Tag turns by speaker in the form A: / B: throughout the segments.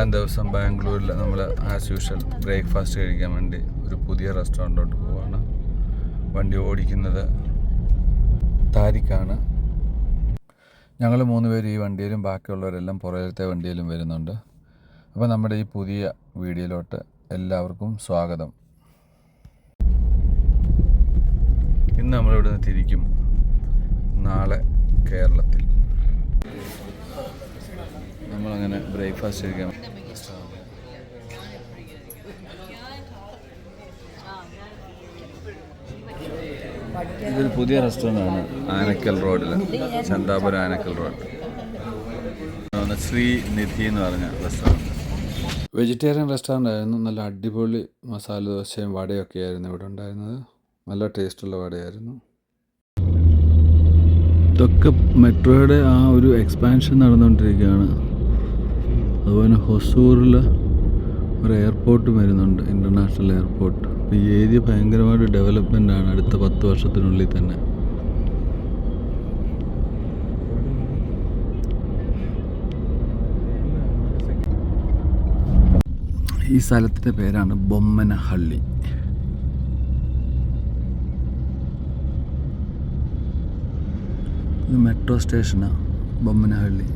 A: നാലാം ദിവസം ബാംഗ്ലൂരിൽ നമ്മൾ ആസ് യൂഷ്വൽ ബ്രേക്ക്ഫാസ്റ്റ് കഴിക്കാൻ വേണ്ടി ഒരു പുതിയ റെസ്റ്റോറൻറ്റിലോട്ട് പോവാണ്. വണ്ടി ഓടിക്കുന്നത് താരിഖാണ്. ഞങ്ങൾ 3 പേര് ഈ വണ്ടിയിലും ബാക്കിയുള്ളവരെല്ലാം പുറകിലത്തെ വണ്ടിയിലും വരുന്നുണ്ട്. അപ്പോൾ നമ്മുടെ ഈ പുതിയ വീഡിയോയിലോട്ട് എല്ലാവർക്കും സ്വാഗതം. ഇന്ന് നമ്മളിവിടെ നിന്ന് തിരിക്കും. നാളെ കേരളത്തിൽ. നമ്മളങ്ങനെ ബ്രേക്ക്ഫാസ്റ്റ് കഴിക്കാം. ഇതൊരു പുതിയ റെസ്റ്റോറൻ്റാണ് ആനക്കൽ റോഡിൽ, ചന്താപുരം ആനക്കൽ റോഡ്. ശ്രീ നിധി എന്ന് പറഞ്ഞ റെസ്റ്റോറൻറ്റ്. വെജിറ്റേറിയൻ റെസ്റ്റോറൻ്റ് ആയിരുന്നു. നല്ല അടിപൊളി മസാല ദോശയും വടയൊക്കെ ആയിരുന്നു ഇവിടെ ഉണ്ടായിരുന്നത്. നല്ല ടേസ്റ്റുള്ള വടയായിരുന്നു. ഇതൊക്കെ മെട്രോയുടെ ആ ഒരു എക്സ്പാൻഷൻ നടന്നുകൊണ്ടിരിക്കുകയാണ്. അതുപോലെ ഹൊസൂറിൽ ഒരു എയർപോർട്ട് വരുന്നുണ്ട്, ഇൻ്റർനാഷണൽ എയർപോർട്ട്. ഈ ഏരിയ ഭയങ്കരമായിട്ട് ഡെവലപ്മെൻ്റ് ആണ് അടുത്ത 10 വർഷത്തിനുള്ളിൽ തന്നെ. ഈ സ്ഥലത്തിൻ്റെ പേരാണ് ബൊമ്മനഹള്ളി. ഇത് മെട്രോ സ്റ്റേഷനാണ് ബൊമ്മനഹള്ളി.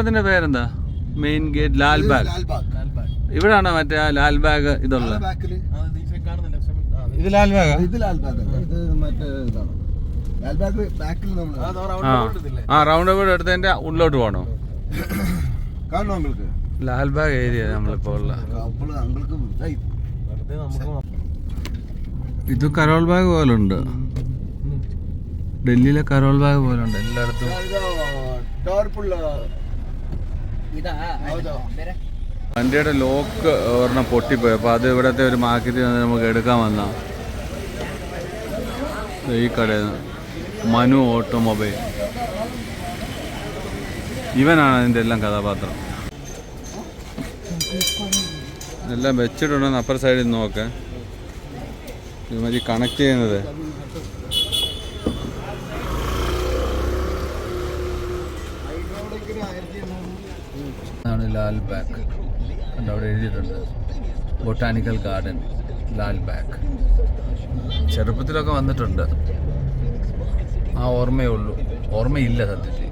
A: അതിൻ്റെ പേരെന്താ? Main gate Lalbagh. ഇവിടാണോ മറ്റേ ആ ലാൽബാഗ് ഇതുള്ളത്? ഇത് ലാൽബാഗ്. ആ റൗണ്ട് അബൌട്ട് എടുത്തതിന്റെ ഉള്ളിലോട്ട് പോകണോ? ലാൽബാഗ് ഏരിയ നമ്മളിപ്പോ ഉള്ള. ഇത് കരോൾ ബാഗ് പോലെ ഉണ്ട്. ഡൽഹിയിലെ കരോൾ ബാഗ് പോലെ ഉണ്ട് എല്ലായിടത്തും. വണ്ടിയുടെ ലോക്ക് ഒരെണ്ണം പൊട്ടിപ്പോയി. അപ്പോൾ അത് ഇവിടുത്തെ ഒരു മാർക്കറ്റിൽ നമുക്ക് എടുക്കാൻ വന്ന ഈ കടയിൽ നിന്ന് മനു ഓട്ടോമൊബൈൽ. ഇവനാണ് അതിൻ്റെ എല്ലാം കഥാപാത്രം. എല്ലാം വെച്ചിട്ടുണ്ടെന്ന് അപ്പുറ സൈഡിൽ നോക്ക്. ഇതുമാതിരി കണക്ട് ചെയ്യുന്നത്. ആണ് ലാൽബാഗ്. കണ്ടോ അവിടെ എഴുതിയിട്ടുണ്ട് ബൊട്ടാനിക്കൽ ഗാർഡൻ ലാൽബാഗ്. ചെറുപ്പത്തിലൊക്കെ വന്നിട്ടുണ്ട്. ആ ഓർമ്മയുള്ളൂ, ഓർമ്മയില്ല സത്യത്തിൽ.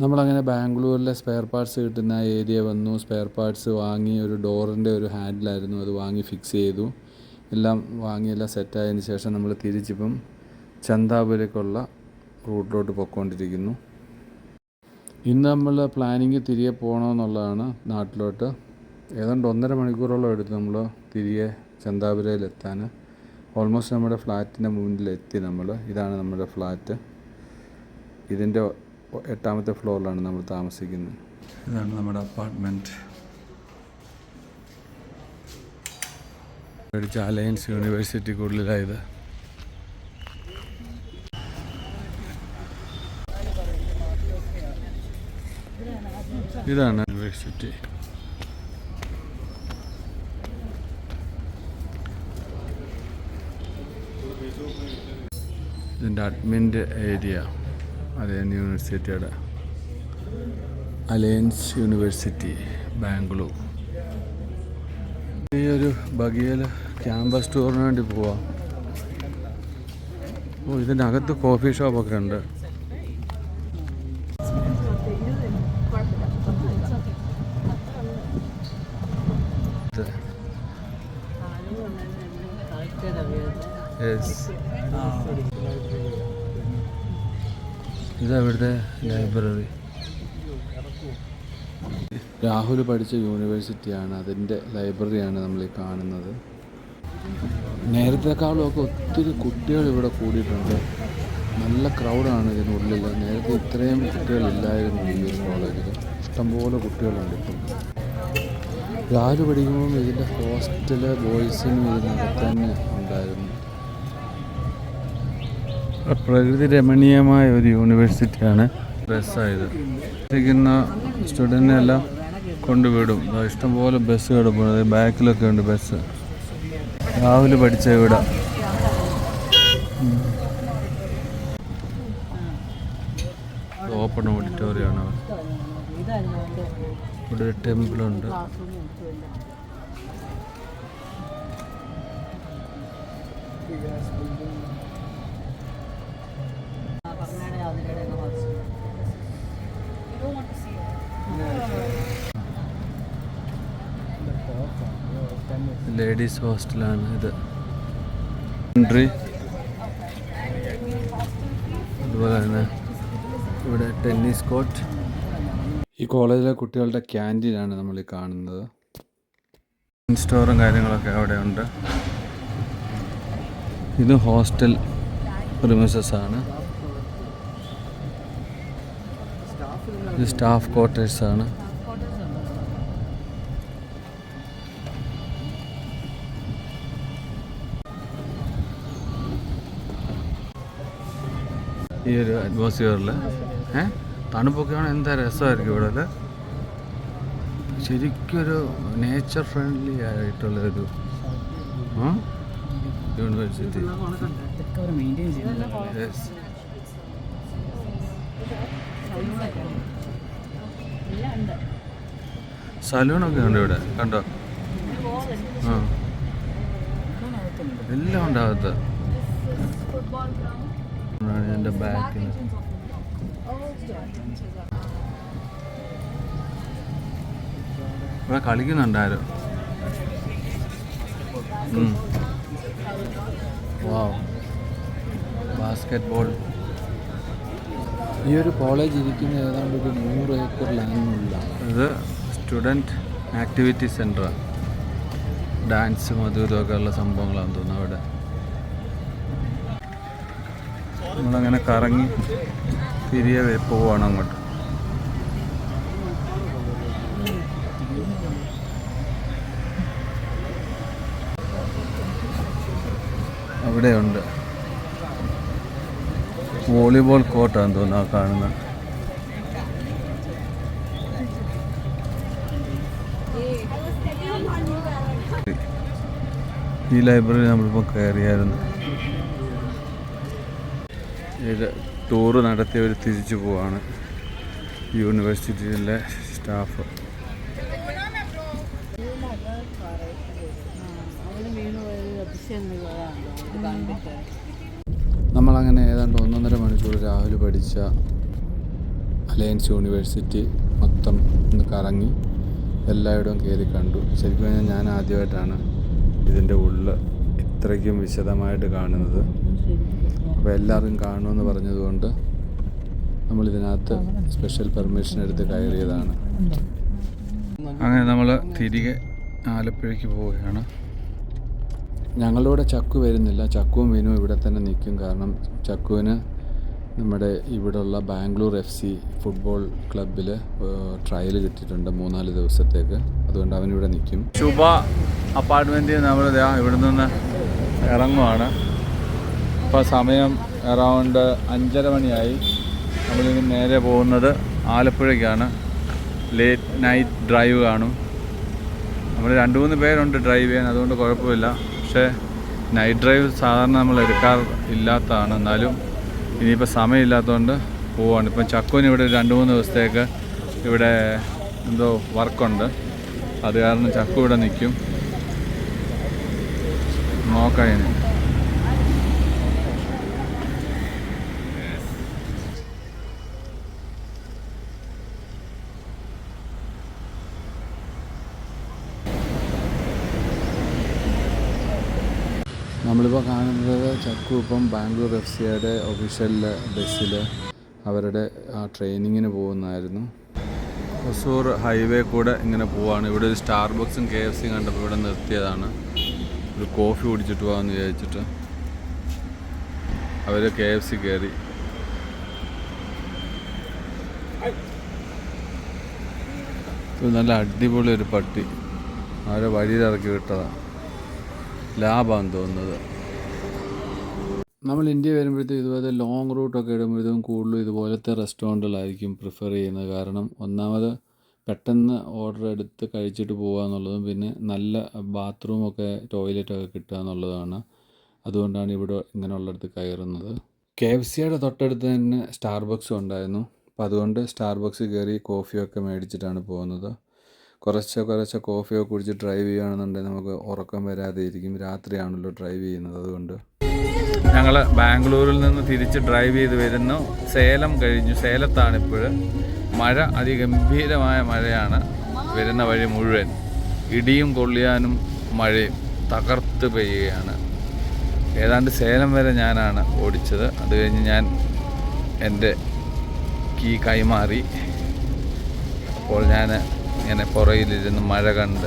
A: നമ്മളങ്ങനെ ബാംഗ്ലൂരിലെ സ്പെയർ പാർട്സ് കിട്ടുന്ന ഏരിയ വന്നു. സ്പെയർ പാർട്സ് വാങ്ങി. ഒരു ഡോറിൻ്റെ ഒരു ഹാൻഡിലായിരുന്നു, അത് വാങ്ങി ഫിക്സ് ചെയ്തു. എല്ലാം വാങ്ങി എല്ലാം സെറ്റായതിന് ശേഷം നമ്മൾ തിരിച്ചിപ്പം ചന്താപുരക്കുള്ള റൂട്ടിലോട്ട് പോയിക്കൊണ്ടിരിക്കുന്നു. ഇന്ന് നമ്മൾ പ്ലാനിങ് തിരികെ പോകണമെന്നുള്ളതാണ് നാട്ടിലോട്ട്. ഏതാണ്ട് 1.5 മണിക്കൂറോളം എടുത്തു നമ്മൾ തിരികെ ചന്താപുരയിലെത്താൻ. ഓൾമോസ്റ്റ് നമ്മുടെ ഫ്ലാറ്റിൻ്റെ മുന്നിലെത്തി നമ്മൾ. ഇതാണ് നമ്മുടെ ഫ്ലാറ്റ്. ഇതിൻ്റെ 8ാമത്തെ ഫ്ലോറിലാണ് നമ്മൾ താമസിക്കുന്നത്. ഇതാണ് നമ്മുടെ അപ്പാർട്ട്മെൻറ്റ്. മേടിച്ച അലയൻസ് യൂണിവേഴ്സിറ്റിക്കുള്ളിലായത്. ഇതാണ് യൂണിവേഴ്സിറ്റി. ഇതിൻ്റെ അഡ്മിൻ്റെ ഏരിയ അലയൻസ് യൂണിവേഴ്സിറ്റിയുടെ അലയൻസ് യൂണിവേഴ്സിറ്റി ബാംഗ്ലൂർ. ഈ ഒരു ബഗിയൽ ക്യാമ്പസ് ടൂറിന് വേണ്ടി പോവാം. ഇതിൻ്റെ അകത്ത് കോഫി ഷോപ്പൊക്കെ ഉണ്ട്. ഇതാ ഇവിടുത്തെ ലൈബ്രറി. രാഹുൽ പഠിച്ച യൂണിവേഴ്സിറ്റിയാണ്, അതിൻ്റെ ലൈബ്രറിയാണ് നമ്മൾ ഈ കാണുന്നത്. നേരത്തെക്കാളുമൊക്കെ ഒത്തിരി കുട്ടികൾ ഇവിടെ കൂടിയിട്ടുണ്ട്. നല്ല ക്രൗഡാണ് ഇതിനുള്ളിൽ. നേരത്തെ ഇത്രയും കുട്ടികളില്ലായിരുന്നു ഈ ഒരു കോളേജിൽ. ഇഷ്ടംപോലെ കുട്ടികളുണ്ട് ഇപ്പം. രാഹുൽ പഠിക്കുമ്പോൾ ഇതിൻ്റെ ഹോസ്റ്റല് ബോയ്സിനും ഇതിനകത്ത് തന്നെ ഉണ്ടായിരുന്നു. പ്രകൃതി രമണീയമായ ഒരു യൂണിവേഴ്സിറ്റിയാണ്. ബസ്സായത് പഠിക്കുന്ന സ്റ്റുഡൻറ്റിനെല്ലാം കൊണ്ടുവിടും. ഇഷ്ടംപോലെ ബസ് കിടപ്പുണ്ട്. ബാക്കിലൊക്കെ ഉണ്ട് ബസ്. രാവിലെ പഠിച്ച ഇവിടെ ഓപ്പൺ ഓഡിറ്റോറിയമാണ്. ഇവിടെ ഒരു ടെമ്പിളുണ്ട്. ലേഡീസ് ഹോസ്റ്റലാണ് ഇത്. എൻട്രി അതുപോലെ തന്നെ ഇവിടെ ടെന്നീസ് കോർട്ട്. ഈ കോളേജിലെ കുട്ടികളുടെ ക്യാൻറ്റീനാണ് നമ്മൾ ഈ കാണുന്നത്. സ്റ്റോറും കാര്യങ്ങളൊക്കെ അവിടെ ഉണ്ട്. ഇത് ഹോസ്റ്റൽ പ്രിമിസസ് ആണ്. ഇത് സ്റ്റാഫ് ക്വാർട്ടേഴ്സ് ആണ്. ഈ ഒരു അറ്റ്മോസ്ഫിയറിൽ തണുപ്പൊക്കെയാണ്. എന്താ രസമായിരിക്കും ഇവിടെ അല്ലേ. ശരിക്കൊരു നേച്ചർ ഫ്രണ്ട്ലി ആയിട്ടുള്ളൊരു യൂണിവേഴ്സിറ്റി. സലൂണൊക്കെ ഉണ്ട് ഇവിടെ, കണ്ടോ? എല്ലാം ഉണ്ടാകത്ത്. എൻ്റെ ബാക്കിൽ ഇവിടെ കളിക്കുന്നുണ്ടാരും. Basket ball. ഈ ഒരു കോളേജ് ഇരിക്കുന്ന ഏതാണ്ട് ഒരു 100 ഏക്കർ ലാൻഡിലാണ്. ഇത് സ്റ്റുഡൻറ്റ് ആക്ടിവിറ്റി സെൻറ്റർ. ഡാൻസും അതും ഇതൊക്കെ ഉള്ള സംഭവങ്ങളാണെന്ന് തോന്നുന്നു അവിടെ. നമ്മളങ്ങനെ കറങ്ങി തിരികെ പോവുകയാണ് അങ്ങോട്ട്. അവിടെയുണ്ട് വോളിബോൾ കോർട്ടാണെന്ന് തോന്നുന്നു ആ കാണുന്നത്. ഈ ലൈബ്രറി നമ്മളിപ്പോൾ കയറിയായിരുന്നു. ഇത് ടൂറ് നടത്തിയവർ തിരിച്ചു പോവാണ്, യൂണിവേഴ്സിറ്റിയിലെ സ്റ്റാഫ്. നമ്മളങ്ങനെ ഏതാണ്ട് 1.5 മണിക്കൂർ രാവിലെ പഠിച്ച അലയൻസ് യൂണിവേഴ്സിറ്റി മൊത്തം ഒന്ന് കറങ്ങി എല്ലായിടവും കയറി കണ്ടു. ശരിക്കും പറഞ്ഞാൽ ഞാൻ ആദ്യമായിട്ടാണ് ഇതിൻ്റെ ഉള്ളിൽ ഇത്രയ്ക്കും വിശദമായിട്ട് കാണുന്നത്. അപ്പോൾ എല്ലാവർക്കും കാണുമെന്ന് പറഞ്ഞതുകൊണ്ട് നമ്മളിതിനകത്ത് സ്പെഷ്യൽ പെർമിഷൻ എടുത്ത് കയറിയതാണ്. അങ്ങനെ നമ്മൾ തിരികെ ആലപ്പുഴയ്ക്ക് പോവുകയാണ്. ഞങ്ങളുടെ കൂടെ ചക്കു വരുന്നില്ല. ചക്കുവും വിനും ഇവിടെ തന്നെ നിൽക്കും. കാരണം ചക്കുവിന് നമ്മുടെ ഇവിടെയുള്ള ബാംഗ്ലൂർ FC ഫുട്ബോൾ ക്ലബിൽ ട്രയൽ കിട്ടിയിട്ടുണ്ട് 3-4 ദിവസത്തേക്ക്. അതുകൊണ്ട് അവനിവിടെ നിൽക്കും. ശുഭ അപ്പാർട്ട്മെൻറ്റിൽ നമ്മൾ ഇവിടെ നിന്ന് ഇറങ്ങുവാണ്. ഇപ്പോൾ സമയം അറൗണ്ട് 5:30 മണിയായി. നമ്മളിനി നേരെ പോകുന്നത് ആലപ്പുഴയ്ക്കാണ്. ലേറ്റ് നൈറ്റ് ഡ്രൈവ് കാണും. നമ്മൾ 2-3 പേരുണ്ട് ഡ്രൈവ് ചെയ്യാൻ, അതുകൊണ്ട് കുഴപ്പമില്ല. പക്ഷേ നൈറ്റ് ഡ്രൈവ് സാധാരണ നമ്മൾ എടുക്കാറില്ലാത്തതാണ്. എന്നാലും ഇനിയിപ്പോൾ സമയമില്ലാത്തതുകൊണ്ട് പോവാണ്. ഇപ്പം ചക്കുവിന് ഇവിടെ 2-3 ദിവസത്തേക്ക് ഇവിടെ എന്തോ വർക്കുണ്ട്. അത് കാരണം ചക്കു ഇവിടെ നിൽക്കും. നോക്കാം ഇനി. നമ്മളിപ്പോൾ കാണുന്നത് ചക്കു ഇപ്പം ബാംഗ്ലൂർ FCയുടെ ഒഫീഷ്യൽ ബസ്സിൽ അവരുടെ ആ ട്രെയിനിങ്ങിന് പോകുന്നതായിരുന്നു. ഹൊസൂർ ഹൈവേ കൂടെ ഇങ്ങനെ പോവാണ്. ഇവിടെ ഒരു സ്റ്റാർബക്സും KFCയും കണ്ടപ്പോൾ ഇവിടെ നിർത്തിയതാണ്. ഒരു കോഫി കുടിച്ചിട്ട് പോകാമെന്ന് വിചാരിച്ചിട്ട് അവർ KFC കയറി. നല്ല അടിപൊളി ഒരു പട്ടി അവരെ വഴിയിലിറക്കി വിട്ടതാണ്. ലാഭമാണെന്ന് തോന്നുന്നത്. നമ്മൾ ഇന്ത്യ വരുമ്പോഴത്തേക്കും ഇതുപോലെ ലോങ് റൂട്ടൊക്കെ ഇടുമ്പോഴത്തേക്കും കൂടുതലും ഇതുപോലത്തെ റെസ്റ്റോറൻറ്റുകളായിരിക്കും പ്രിഫർ ചെയ്യുന്നത്. കാരണം ഒന്നാമത് പെട്ടെന്ന് ഓർഡർ എടുത്ത് കഴിച്ചിട്ട് പോകുക എന്നുള്ളതും പിന്നെ നല്ല ബാത്റൂമൊക്കെ ടോയ്ലറ്റൊക്കെ കിട്ടുക എന്നുള്ളതാണ്. അതുകൊണ്ടാണ് ഇവിടെ ഇങ്ങനെയുള്ളിടത്ത് കയറുന്നത്. KFCയുടെ തൊട്ടടുത്ത് തന്നെ സ്റ്റാർബക്സും ഉണ്ടായിരുന്നു. അപ്പോൾ അതുകൊണ്ട് സ്റ്റാർബക്സിൽ കയറി കോഫിയൊക്കെ മേടിച്ചിട്ടാണ് പോകുന്നത്. കുറച്ച് കോഫിയൊക്കെ കുടിച്ച് ഡ്രൈവ് ചെയ്യുകയാണെന്നുണ്ടെങ്കിൽ നമുക്ക് ഉറക്കം വരാതെ ഇരിക്കും. രാത്രിയാണല്ലോ ഡ്രൈവ് ചെയ്യുന്നത്. അതുകൊണ്ട് ഞങ്ങൾ ബാംഗ്ലൂരിൽ നിന്ന് തിരിച്ച് ഡ്രൈവ് ചെയ്ത് വരുന്നു. സേലം കഴിഞ്ഞു. സേലത്താണിപ്പോൾ. മഴ അതിഗംഭീരമായ മഴയാണ്. വരുന്ന വഴി മുഴുവൻ ഇടിയും കൊള്ളിയാനും മഴയും തകർത്ത് പെയ്യുകയാണ്. ഏതാണ്ട് സേലം വരെ ഞാനാണ് ഓടിച്ചത്. അത് കഴിഞ്ഞ് ഞാൻ എൻ്റെ കീ കൈമാറി. അപ്പോൾ ഞാൻ ഇങ്ങനെ പുറകിലിരുന്ന് മഴ കണ്ട്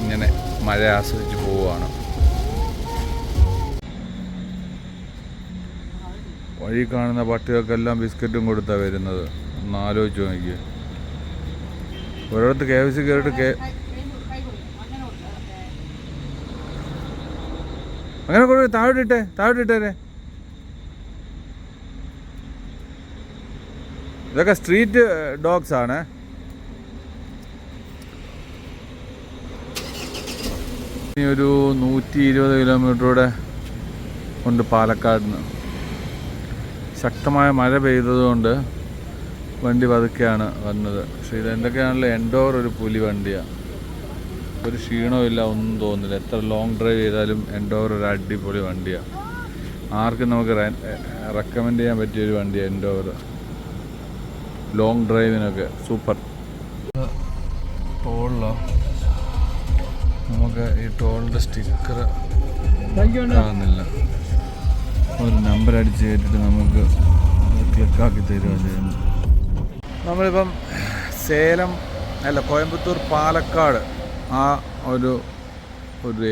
A: ഇങ്ങനെ മഴ ആസ്വദിച്ച് പോവുകയാണ്. വഴി കാണുന്ന പട്ടികൾക്കെല്ലാം ബിസ്ക്കറ്റും കൊടുത്താണ് വരുന്നത്. ഒന്ന് ആലോചിച്ച് നോക്കിയേ. ഒരിടത്ത് KFC കയറിയിട്ട് അങ്ങനെ കൊടു താഴോട്ടിട്ടേ. ഇതൊക്കെ സ്ട്രീറ്റ് ഡോഗ്സ് ആണ്. ഇനി ഒരു 120 കിലോമീറ്ററൂടെ ഉണ്ട് പാലക്കാടിന്. ശക്തമായ മഴ പെയ്തതുകൊണ്ട് വണ്ടി പതുക്കെയാണ് വന്നത്. പക്ഷേ ഇത് എന്തൊക്കെയാണല്ലോ, എൻഡോർ ഒരു പുലി വണ്ടിയാണ്. ഒരു ക്ഷീണവും ഇല്ല, ഒന്നും തോന്നില്ല. എത്ര ലോങ് ഡ്രൈവ് ചെയ്താലും എൻഡോർ ഒരു അടിപൊളി വണ്ടിയാണ്. ആർക്കും നമുക്ക് റെക്കമെൻഡ് ചെയ്യാൻ പറ്റിയൊരു വണ്ടിയാണ് എൻഡോർ. Long ഡ്രൈവിനൊക്കെ super. ടോളിലോ നമുക്ക് ഈ ടോളിൻ്റെ സ്റ്റിക്കർ കാണുന്നില്ല. ഒരു നമ്പർ അടിച്ച് കയറ്റിട്ട് നമുക്ക് ക്ലിക്കാക്കി തരുക ചെയ്യുന്നു. നമ്മളിപ്പം കോയമ്പത്തൂർ പാലക്കാട് ആ ഒരു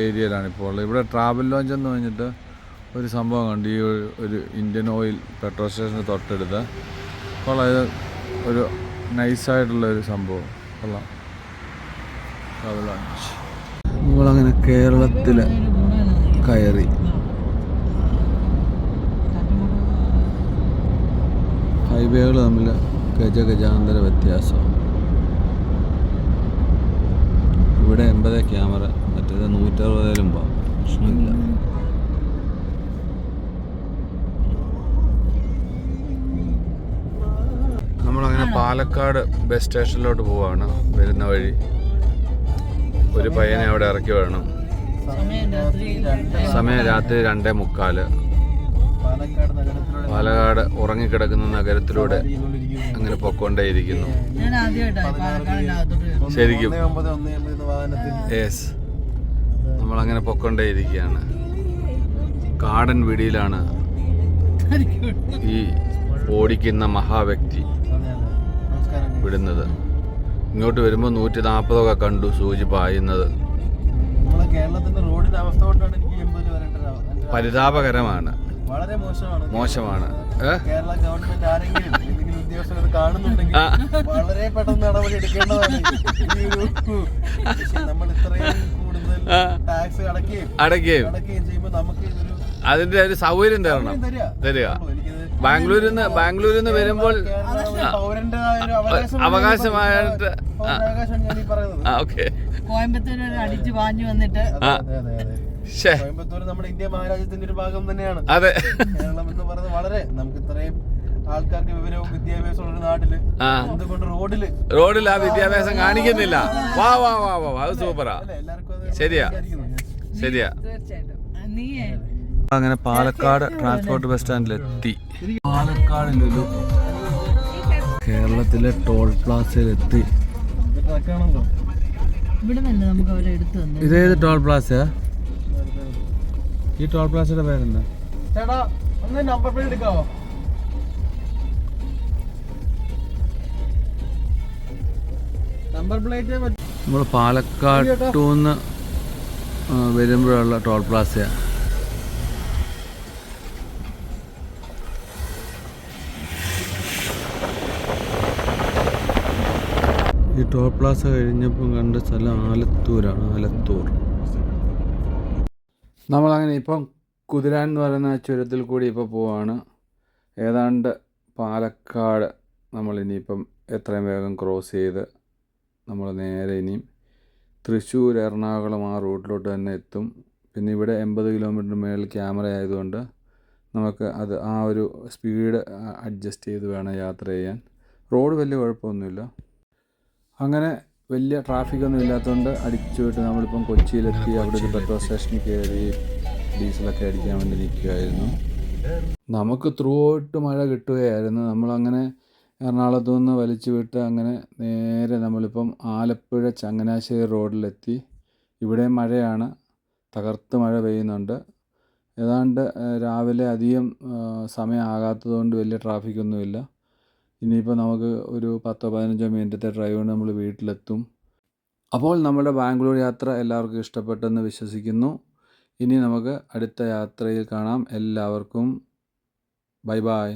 A: ഏരിയയിലാണ് ഇപ്പോൾ ഉള്ളത്. ഇവിടെ ട്രാവൽ ലോഞ്ച് എന്ന് പറഞ്ഞിട്ട് ഒരു സംഭവം കണ്ട്. ഈ ഒരു ഇന്ത്യൻ ഓയിൽ പെട്രോൾ സ്റ്റേഷന് തൊട്ടടുത്ത് കൊള്ളാം. ഒരു നൈസായിട്ടുള്ള ഒരു സംഭവം കൊള്ളാം. Travel launch. നമ്മളങ്ങനെ കേരളത്തിൽ കയറി. ഹൈവേകൾ തമ്മിൽ ഗജാന്തര വ്യത്യാസം. ഇവിടെ 80 ക്യാമറ, മറ്റേത് 160 പോകാം, പ്രശ്നമില്ല. നമ്മളങ്ങനെ പാലക്കാട് ബസ് സ്റ്റേഷനിലോട്ട് പോവാണ്. വരുന്ന വഴി ഒരു പയ്യനെ അവിടെ ഇറക്കി വിടണം. സമയം രാത്രി 2:45. പാലക്കാട് ഉറങ്ങിക്കിടക്കുന്ന നഗരത്തിലൂടെ അങ്ങനെ പൊക്കോണ്ടേയിരിക്കുന്നു. ശരിക്കും യെസ്, നമ്മളങ്ങനെ പൊക്കോണ്ടേയിരിക്കുകയാണ്. കാടൻ പിടിയിലാണ് ഈ ഓടിക്കുന്ന മഹാവ്യക്തി വിടുന്നത്. ഇങ്ങോട്ട് വരുമ്പോൾ 140 കണ്ടു സൂചി പായുന്നത്. പരിതാപകരമാണ്,
B: വളരെ
A: മോശമാണ്.
B: കേരള ഗവൺമെന്റ് ആരെങ്കിലും എന്തെങ്കിലും ഉദ്യോഗസ്ഥർ കാണുന്നുണ്ടെങ്കിൽ വളരെ പെട്ടെന്ന് നടപടി എടുക്കേണ്ടതാണ്. നമ്മൾ ഇത്രയും കൂടുതൽ ടാക്സ് അടയ്ക്കുകയും ചെയ്യുമ്പോൾ നമുക്ക്
A: അതിന്റെ ഒരു സൗകര്യം തരിക. ബാംഗ്ലൂരിൽ നിന്ന് വരുമ്പോൾ അവകാശമായിട്ട്
B: കോയമ്പത്തൂർ അടിച്ചു പാഞ്ഞു വന്നിട്ട് കോയമ്പത്തൂർ നമ്മുടെ ഇന്ത്യ മഹാരാജ്യത്തിന്റെ ഒരു ഭാഗം തന്നെയാണ്.
A: അതെ,
B: കേരളം എന്ന് പറയുന്നത് വളരെ നമുക്ക് ഇത്രയും ആൾക്കാർക്ക് വിവരവും വിദ്യാഭ്യാസമുള്ള ഒരു നാട്ടില് എന്തുകൊണ്ട്
A: റോഡിൽ ആ വിദ്യാഭ്യാസം കാണിക്കുന്നില്ല. വാ അത് സൂപ്പറാ. ശരിയാ. അങ്ങനെ പാലക്കാട് ട്രാൻസ്പോർട്ട് ബസ് സ്റ്റാൻഡിലെത്തി. പാലക്കാടിൻ്റെ ഒരു കേരളത്തിലെ ടോൾ പ്ലാസയിലെത്തി. ഇതേത് ടോൾ പ്ലാസയാ? ഈ ടോൾ പ്ലാസയുടെ പേരെന്താ?
B: നമ്പർ പ്ലേറ്റ് എടുക്കാവോ? നമ്പർ പ്ലേറ്റ്
A: നമ്മൾ പാലക്കാട്ടൂന്ന് വരുമ്പോഴുള്ള ടോൾ പ്ലാസയാ. ഈ ടോൾ പ്ലാസ കഴിഞ്ഞപ്പോൾ കണ്ട സ്ഥലം ആലത്തൂരാണ്. ആലത്തൂർ. നമ്മളങ്ങനെ ഇപ്പം കുതിരാൻ എന്ന് പറയുന്ന ചുരത്തിൽ കൂടി ഇപ്പോൾ പോവാണ്. ഏതാണ്ട് പാലക്കാട് നമ്മളിനിയിപ്പം എത്രയും വേഗം ക്രോസ് ചെയ്ത് നമ്മൾ നേരെ ഇനിയും തൃശ്ശൂർ, എറണാകുളം ആ റൂട്ടിലോട്ട് തന്നെ എത്തും. പിന്നെ ഇവിടെ 80 കിലോമീറ്റർ മേളിൽ ക്യാമറ ആയതുകൊണ്ട് നമുക്ക് അത് ആ ഒരു സ്പീഡ് അഡ്ജസ്റ്റ് ചെയ്ത് വേണം യാത്ര ചെയ്യാൻ. റോഡ് വലിയ കുഴപ്പമൊന്നുമില്ല. അങ്ങനെ വലിയ ട്രാഫിക്കൊന്നും ഇല്ലാത്തതുകൊണ്ട് അടിച്ചു വിട്ട് നമ്മളിപ്പം കൊച്ചിയിലെത്തി. അവിടെ ഒരു പെട്രോൾ സ്റ്റേഷനിൽ കയറി ഡീസലൊക്കെ അടിക്കാൻ വേണ്ടി നിൽക്കുകയായിരുന്നു. നമുക്ക് ത്രൂ ഔട്ട് മഴ കിട്ടുകയായിരുന്നു. നമ്മളങ്ങനെ എറണാകുളത്തു നിന്ന് വലിച്ചു വിട്ട് അങ്ങനെ നേരെ നമ്മളിപ്പം ആലപ്പുഴ ചങ്ങനാശ്ശേരി റോഡിലെത്തി. ഇവിടെ മഴയാണ്, തകർത്ത് മഴ പെയ്യുന്നുണ്ട്. ഏതാണ്ട് രാവിലെ അധികം സമയമാകാത്തതുകൊണ്ട് വലിയ ട്രാഫിക്കൊന്നുമില്ല. ഇനിയിപ്പോൾ നമുക്ക് ഒരു 10-15 മിനിറ്റത്തെ ഡ്രൈവ് കൊണ്ട് നമ്മൾ വീട്ടിലെത്തും. അപ്പോൾ നമ്മുടെ ബാംഗ്ലൂർ യാത്ര എല്ലാവർക്കും ഇഷ്ടപ്പെട്ടെന്ന് വിശ്വസിക്കുന്നു. ഇനി നമുക്ക് അടുത്ത യാത്രയിൽ കാണാം. എല്ലാവർക്കും ബൈ ബൈ.